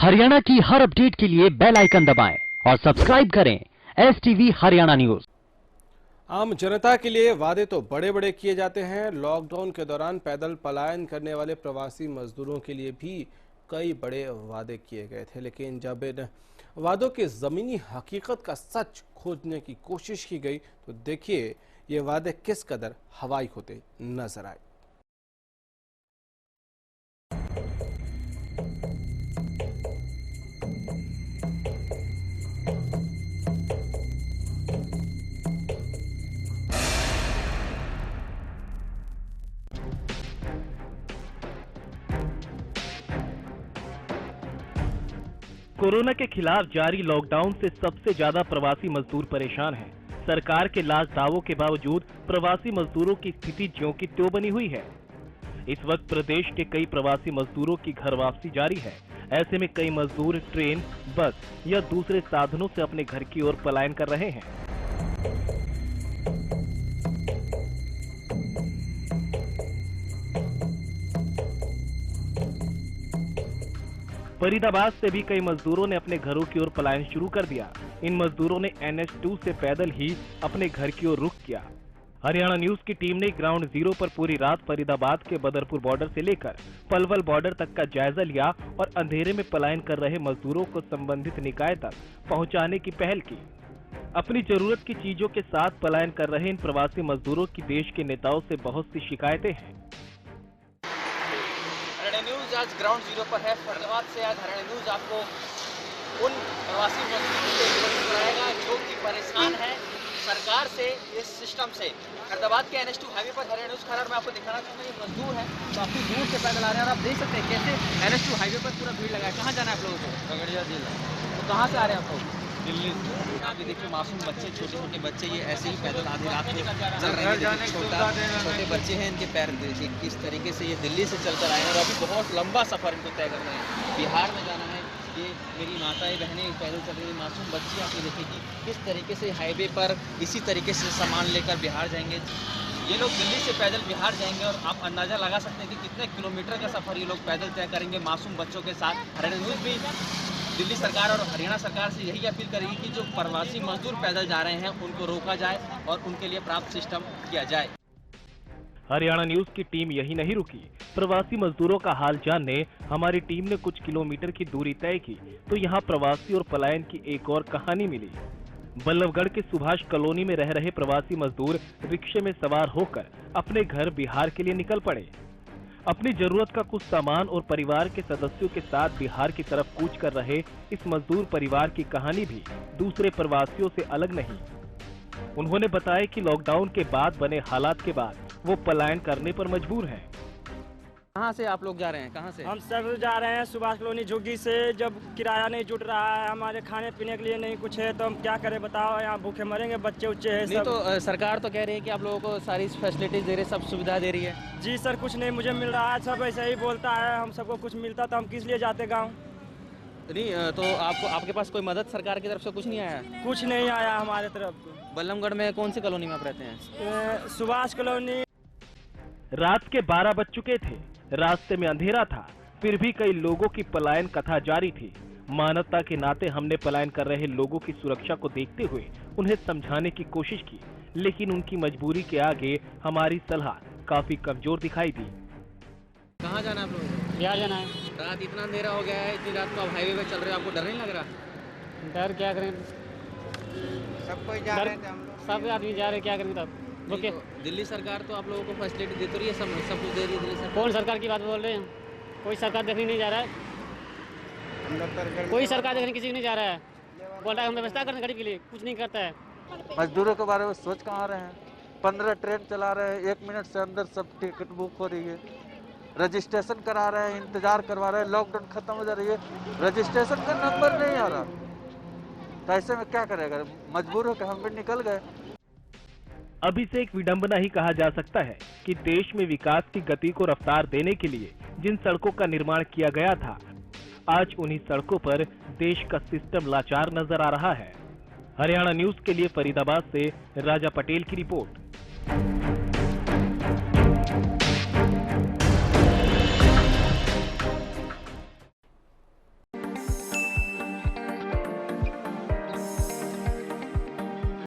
हरियाणा की हर अपडेट के लिए बेल आइकन दबाएं और सब्सक्राइब करें STV हरियाणा न्यूज। आम जनता के लिए वादे तो बड़े बड़े किए जाते हैं। लॉकडाउन के दौरान पैदल पलायन करने वाले प्रवासी मजदूरों के लिए भी कई बड़े वादे किए गए थे, लेकिन जब इन वादों की जमीनी हकीकत का सच खोजने की कोशिश की गई तो देखिए ये वादे किस कदर हवाई होते नजर आए। कोरोना के खिलाफ जारी लॉकडाउन से सबसे ज्यादा प्रवासी मजदूर परेशान हैं। सरकार के लाख दावों के बावजूद प्रवासी मजदूरों की स्थिति ज्यों की त्यों बनी हुई है। इस वक्त प्रदेश के कई प्रवासी मजदूरों की घर वापसी जारी है। ऐसे में कई मजदूर ट्रेन, बस या दूसरे साधनों से अपने घर की ओर पलायन कर रहे हैं। फरीदाबाद से भी कई मजदूरों ने अपने घरों की ओर पलायन शुरू कर दिया। इन मजदूरों ने NH2 से पैदल ही अपने घर की ओर रुख किया। हरियाणा न्यूज की टीम ने ग्राउंड जीरो पर पूरी रात फरीदाबाद के बदरपुर बॉर्डर से लेकर पलवल बॉर्डर तक का जायजा लिया और अंधेरे में पलायन कर रहे मजदूरों को संबंधित निकाय तक पहुंचाने की पहल की। अपनी जरूरत की चीजों के साथ पलायन कर रहे इन प्रवासी मजदूरों की देश के नेताओं से बहुत सी शिकायतें हैं। हरियाणा न्यूज आज ग्राउंड जीरो पर है। फरीदाबाद से आज हरियाणा न्यूज आपको उन प्रवासी मजदूरों से रूबरू कराएगा जो कि परेशान है सरकार से, इस सिस्टम से। फरीदाबाद के NH2 हाईवे पर हरियाणा न्यूज खबर मैं आपको दिखाना चाहूँगा। ये मजदूर है काफी दूर से पैदल आ रहे हैं और आप देख सकते हैं कैसे NH2 हाईवे पर पूरा भीड़ लगा है। कहाँ जाना है आप लोगों को? खगड़िया जिला। तो कहाँ से आ रहे हैं आप लोग? दिल्ली से। यहाँ भी देखिए मासूम बच्चे, छोटे छोटे बच्चे ये ऐसे ही पैदल आधी रात में चल रहे हैं। छोटे बच्चे हैं, इनके पैर देखिए किस तरीके से ये दिल्ली से चलकर आए हैं और अभी बहुत लंबा सफर इनको तय करना है। बिहार में जाना है। ये मेरी माताएं बहनें पैदल चल रही हैं, मासूम बच्ची आप ये देखिए कि किस तरीके से हाईवे पर इसी तरीके से सामान लेकर बिहार जाएंगे। ये लोग दिल्ली से पैदल बिहार जाएंगे और आप अंदाजा लगा सकते हैं कि कितने किलोमीटर का सफर ये लोग पैदल तय करेंगे मासूम बच्चों के साथ। हरियाणा न्यूज भी दिल्ली सरकार और हरियाणा सरकार से यही अपील करेगी कि जो प्रवासी मजदूर पैदल जा रहे हैं उनको रोका जाए और उनके लिए प्राप्त सिस्टम किया जाए। हरियाणा न्यूज की टीम यही नहीं रुकी। प्रवासी मजदूरों का हाल जानने हमारी टीम ने कुछ किलोमीटर की दूरी तय की तो यहाँ प्रवासी और पलायन की एक और कहानी मिली। बल्लभगढ़ के सुभाष कॉलोनी में रह रहे प्रवासी मजदूर रिक्शे में सवार होकर अपने घर बिहार के लिए निकल पड़े। अपनी जरूरत का कुछ सामान और परिवार के सदस्यों के साथ बिहार की तरफ कूच कर रहे इस मजदूर परिवार की कहानी भी दूसरे प्रवासियों से अलग नहीं। उन्होंने बताया कि लॉकडाउन के बाद बने हालात के बाद वो पलायन करने पर मजबूर हैं। कहाँ से आप लोग जा रहे हैं? कहाँ से? हम सब जा रहे हैं सुभाष कॉलोनी झुग्गी से। जब किराया नहीं जुट रहा है, हमारे खाने पीने के लिए नहीं कुछ है तो हम क्या करें बताओ। यहाँ भूखे मरेंगे, बच्चे उच्चे हैं नहीं सब। तो सरकार तो कह रही है कि आप लोगों को सारी फैसिलिटीज दे रही है, सब सुविधा दे रही है। जी सर, कुछ नहीं मुझे मिल रहा है। सब ऐसे ही बोलता है, हम सबको कुछ मिलता तो हम किस लिए जाते गाँव। नहीं तो आपको आपके पास कोई मदद सरकार की तरफ से कुछ नहीं आया? कुछ नहीं आया हमारे तरफ। बल्लभगढ़ में कौन सी कॉलोनी में आप रहते हैं? सुभाष कॉलोनी। रात के 12 बज चुके थे। रास्ते में अंधेरा था, फिर भी कई लोगों की पलायन कथा जारी थी। मानवता के नाते हमने पलायन कर रहे लोगों की सुरक्षा को देखते हुए उन्हें समझाने की कोशिश की, लेकिन उनकी मजबूरी के आगे हमारी सलाह काफी कमजोर दिखाई दी। कहाँ जाना है आप लोगों को? क्या जाना है? रात इतना अंधेरा हो गया है, इतनी रात को आप हाईवे पे चल रहे हो, आपको डर नहीं लग रहा? डर क्या करें, सब कोई जा रहे थे हम लोग। सब आदमी जा रहे, क्या करेंगे तब। ओके। दिल्ली सरकार तो आप लोगों को फैसिलिटी दे तो रही है, सब कुछ दे रही है दिल्ली सरकार। कौन सरकार की बात बोल रहे हैं? कोई सरकार देखने नहीं जा रहा है। कोई सरकार देखने किसी को नहीं जा रहा है। बोल रहा है हम व्यवस्था करते गरीब के लिए, कुछ नहीं करता है। मजदूरों के बारे में सोच कहाँ रहे हैं। 15 ट्रेन चला रहे हैं, 1 मिनट से अंदर सब टिकट बुक हो रही है। रजिस्ट्रेशन करा रहे हैं, इंतजार करवा रहे हैं। लॉकडाउन खत्म हो जा रही है, रजिस्ट्रेशन का नंबर नहीं आ रहा। तो ऐसे में क्या करेगा? मजबूर होकर हम भी निकल गए। अब इसे एक विडंबना ही कहा जा सकता है कि देश में विकास की गति को रफ्तार देने के लिए जिन सड़कों का निर्माण किया गया था, आज उन्हीं सड़कों पर देश का सिस्टम लाचार नजर आ रहा है। हरियाणा न्यूज के लिए फरीदाबाद से राजा पटेल की रिपोर्ट।